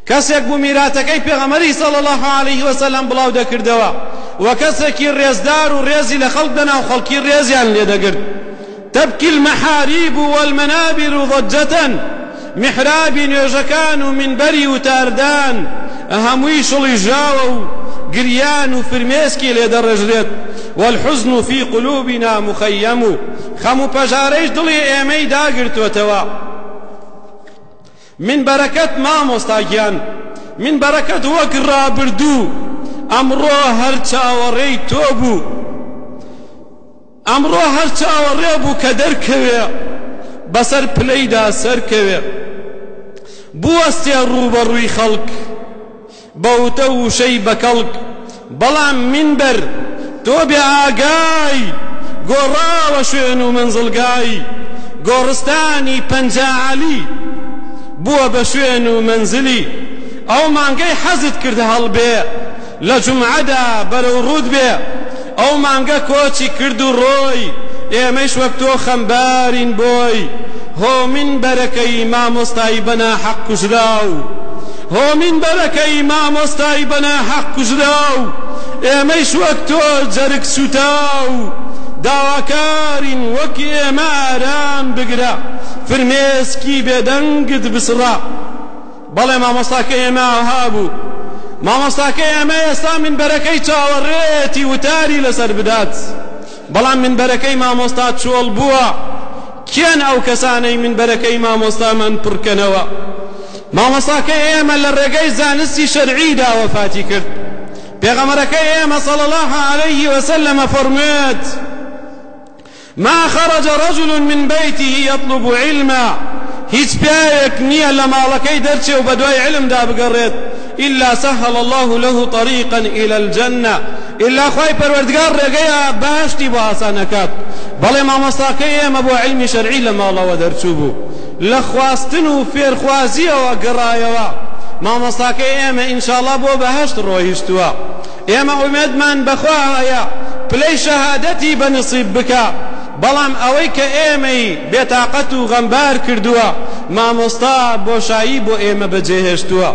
کەسێک بوو میراتەکەی پێغەمبەری صلی الله عليه وسلم بڵاو دەکردەوە و کەسێکی ڕێزدار و ڕێزی لە خەڵک دەنا و خەڵکی ڕێزیان لێ دەگرت. تبكي المحاريب والمنابر ضجة محرابي نوێژەکان و منبەری و تاردان هەمووی شڵی ژاوە و گریان و فرمێسکی لێ دەڕێژرێت. والحزن في قلوبنا مخيم خەم و پەژارەیش دڵی ئێمەی داگرتوتەوە. من بەرەکەت مامۆستاگیان، من بەرەکەت وەک ڕابردوو ئەمڕۆ هەر چاوەڕێی تۆ بوو، ئەمڕۆ هەر چاوەڕێ بوو کە دەرکەوێ بەسەر پلەیدا سەرکەوێ، بوەستێ ڕوبەڕووی خەڵک بەوتە وشەی بەکەڵک. بەڵام منبەر تۆ بێ ئاگای گۆڕاوە شوێن و منزڵگای، گۆڕستانی پەنجاعەلی بووە بە شوێن و منزلی. ئەو مانگەی حەزت کرد هەڵبێ لە جومعەدا بەرەو ڕوود بێ، ئەو مانگە کۆچی کرد و ڕۆی ئێمەش وەک تۆ خەمبارین بۆی. هۆ من بەرەکەی مامۆستای بەناحەق کوژراو، هۆ من بەرەکەی مامۆستای بەناحەق کوژراو، ئێمەش وەک تۆ جەرگ سوتاو. داواکارین وەک ئێمە ئارام بگرە فرمێسکی بێدەنگت بسڕە. بەڵێ مامۆستاکە ئێمە ئەوها بوو، مامۆستاکە ئێمە ئێستا منبەرەکەی چاوەڕێتی وتاری لەسەر بدات، بەڵام منبەرەکەی مامۆستا چۆڵ بووە. کێن ئەو کەسانەی منبەرەکەی مامۆستامان پڕکەنەوە؟ مامۆستاکە ئێمە لە ڕێگەی زانستی شەرعیدا وەفاتی کرد. پێغەمبەرەکەی ئێمە صلی الله عليه وسلم فەرمووێت: ما خرج رجل من بيته يطلب علما، هیچ پیاوێک نییە لە ماڵەکەی دەرچێ و بەدوای علمدا بگەڕێت إلا سهل الله له طريقا إلى الجنة، إلا خوای پەروەردگار ڕێگەیە باشتی بۆ ئاسانەکات. بەڵێ مامۆستاکەی ئێمە بۆ علمی شەرعی لە ماڵەوە دەرچوو بوو، لە خواستن و فێرخوازیەوە گەڕایەوە. مامۆستاکەی ئێمە ئینشاءالله بۆ بەهەشت ڕۆیشتووە. ئێمە ئومێدمان بەخوا هەیە پلەی شەهادەتی بەنسیب بکە، بەڵام ئەوەی کە ئێمەی بێتاقەت و غەمبار کردووە مامۆستا بۆشایی بۆ ئێمە بەجێهێشتووە.